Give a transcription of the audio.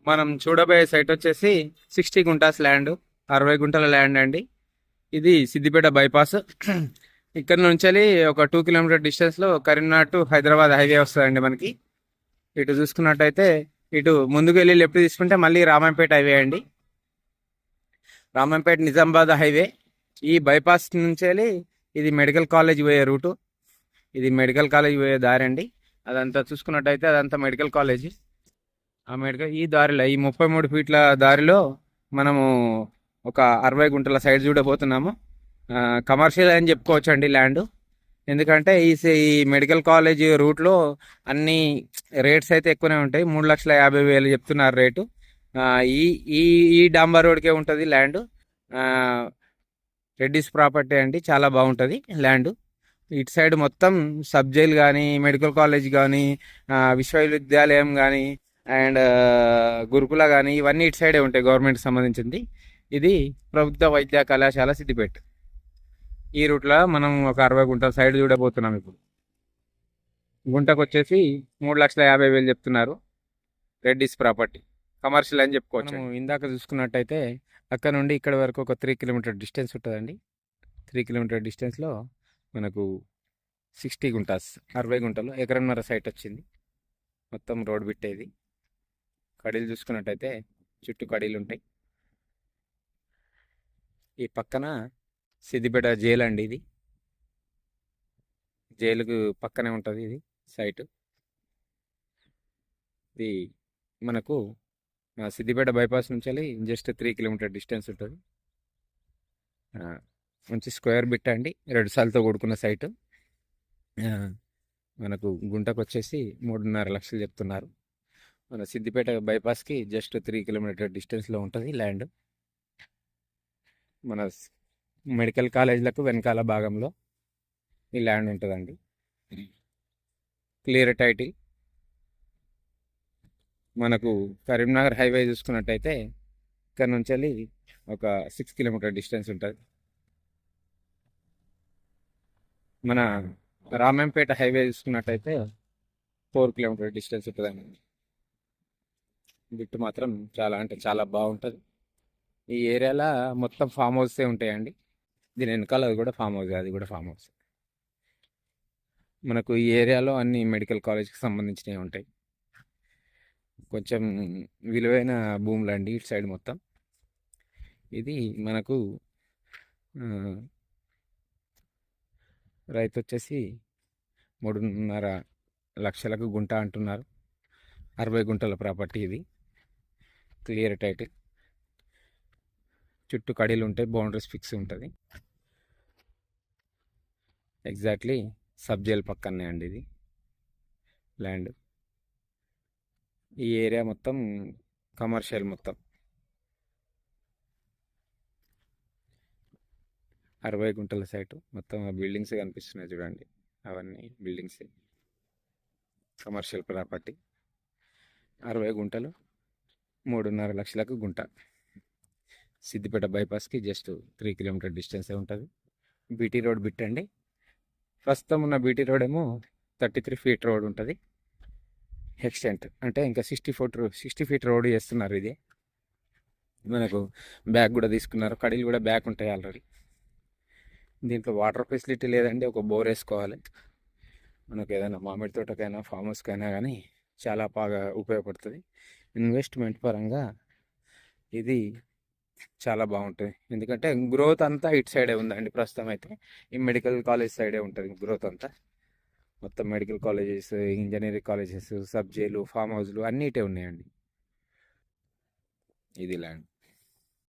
మనం చూడబోయే సైట్ వచ్చేసి 60 గుంటాస్ ల్యాండ్, 60 గుంటల ల్యాండ్ అండి. ఇది సిద్దిపేట బైపాస్. ఇక్కడ నుంచి ఒక 2 కిలోమీటర్ డిస్టెన్స్లో కరీంనగర్ టు హైదరాబాద్ హైవే వస్తుందండి మనకి. ఇటు చూసుకున్నట్టయితే ఇటు ముందుకు వెళ్ళి లెఫ్ట్ తీసుకుంటే మళ్ళీ రామంపేట హైవే అండి. రామంపేట నిజామాబాద్ హైవే. ఈ బైపాస్ నుంచి ఇది మెడికల్ కాలేజ్ పోయే రూటు. ఇది మెడికల్ కాలేజ్ పోయే దారి అండి. అదంతా చూసుకున్నట్టయితే అదంతా మెడికల్ కాలేజ్. ఆ మెడికల్ ఈ దారిలో ఈ 33 ఫీట్ల దారిలో మనము ఒక 60 గుంటల సైడ్ చూడబోతున్నాము. కమర్షియల్ అని చెప్పుకోవచ్చు అండి ల్యాండ్. ఎందుకంటే ఈ మెడికల్ కాలేజ్ రూట్లో అన్ని రేట్స్ అయితే ఎక్కువనే ఉంటాయి. 3,50,000 చెప్తున్నారు రేటు. ఈ ఈ ఈ డాంబర్ రోడ్కే ఉంటుంది ల్యాండ్. రెడ్డిస్ ప్రాపర్టీ అండి, చాలా బాగుంటుంది ల్యాండ్. ఇటు సైడ్ మొత్తం సబ్ జైల్ కానీ, మెడికల్ కాలేజ్ కానీ, విశ్వవిద్యాలయం కానీ, అండ్ గురుకుల కానీ, ఇవన్నీ ఇటు సైడే ఉంటాయి గవర్నమెంట్కి సంబంధించింది. ఇది ప్రభుత్వ వైద్య కళాశాల సిద్దిపేట. ఈ రూట్లో మనం ఒక 60 గుంటల సైడ్ చూడబోతున్నాం. ఇప్పుడు గుంటకు వచ్చేసి 3,50,000 చెప్తున్నారు. రెడ్డిస్ ప్రాపర్టీ కమర్షియల్ అని చెప్పుకోవచ్చు. మనం ఇందాక చూసుకున్నట్టయితే అక్కడ నుండి ఇక్కడ వరకు ఒక 3 కిలోమీటర్ డిస్టెన్స్ ఉంటుందండి. 3 కిలోమీటర్ డిస్టెన్స్లో మనకు 60 గుంటాస్, 60 గుంటలు, ఎకరన్నర సైట్ వచ్చింది. మొత్తం రోడ్ బిట్టేది. కడీలు చూసుకున్నట్టయితే చుట్టూ కడీలు ఉంటాయి. ఈ పక్కన సిద్దిపేట జైలు అండి. ఇది జైలుకు పక్కనే ఉంటుంది ఇది సైటు. ఇది మనకు సిద్దిపేట బైపాస్ నుంచి జస్ట్ 3 కిలోమీటర్ డిస్టెన్స్ ఉంటుంది. మంచి స్క్వేర్ బిట్ అండి, 2 సార్లతో కూడుకున్న సైటు. మనకు గుంటకు వచ్చేసి 3.5 లక్షలు చెప్తున్నారు. మన సిద్దిపేట బైపాస్కి జస్ట్ 3 కిలోమీటర్ డిస్టెన్స్లో ఉంటుంది ల్యాండ్. మన మెడికల్ కాలేజీలకు వెనకాల భాగంలో ఈ ల్యాండ్ ఉంటుందండి. Clear title. మనకు కరీంనగర్ హైవే చూసుకున్నట్టయితే ఇక్కడ నుంచి ఒక 6 కిలోమీటర్ డిస్టెన్స్ ఉంటుంది. మన రామంపేట హైవే చూసుకున్నట్టయితే 4 కిలోమీటర్ డిస్టెన్స్ ఉంటుందండి. బిట్టు మాత్రం చాలా అంటే చాలా బాగుంటుంది. ఈ ఏరియాలో మొత్తం ఫామ్ హౌసే ఉంటాయండి. దీని వెనకాల అది కూడా ఫామ్ హౌస్, అది కూడా ఫామ్ హౌస్. మనకు ఈ ఏరియాలో అన్ని మెడికల్ కాలేజ్కి సంబంధించినవి ఉంటాయి. కొంచెం విలువైన భూములు అండి ఇటు సైడ్ మొత్తం. ఇది మనకు రైతు వచ్చేసి 3.5 లక్షలకు గుంట అంటున్నారు. 60 గుంటల ప్రాపర్టీ ఇది. Clear title. చుట్టూ కడీలు ఉంటాయి, బౌండరీస్ ఫిక్స్ ఉంటుంది. ఎగ్జాక్ట్లీ సబ్ జైల్ పక్కనే అండి ఇది ల్యాండ్. ఈ ఏరియా మొత్తం కమర్షియల్ మొత్తం. 60 గుంటల సైటు. మొత్తం బిల్డింగ్స్ కనిపిస్తున్నాయి చూడండి, అవన్నీ బిల్డింగ్స్. Commercial property. 60 గుంటలు, 3.5 లక్షలకు గుంట. సిద్దిపేట బైపాస్కి జస్ట్ 3 కిలోమీటర్ డిస్టెన్సే ఉంటుంది. బీటీ రోడ్ బిట్టండి. ప్రస్తుతం ఉన్న బీటీ రోడ్ ఏమో 33 ఫీట్ రోడ్ ఉంటుంది. ఎక్స్టెంట్ అంటే ఇంకా 60 ఫీట్ రోడ్ చేస్తున్నారు. ఇది మనకు బ్యాక్ కూడా తీసుకున్నారు. కడీలు కూడా బ్యాక్ ఉంటాయి ఆల్రెడీ. దీంట్లో వాటర్ ఫెసిలిటీ లేదండి, ఒక బోర్ వేసుకోవాలి. మనకు ఏదైనా మామిడి తోటకైనా ఫామ్ హౌస్కైనా కానీ చాలా బాగా ఉపయోగపడుతుంది. ఇన్వెస్ట్మెంట్ పరంగా ఇది చాలా బాగుంటుంది. ఎందుకంటే గ్రోత్ అంతా ఇటు సైడే ఉందండి. ప్రస్తుతం అయితే ఈ మెడికల్ కాలేజ్ సైడే ఉంటుంది గ్రోత్ అంతా. మొత్తం medical colleges, engineering colleges, sub jail, farm హౌస్లు అన్నీ ఇటే ఉన్నాయండి. ఇది ల్యాండ్.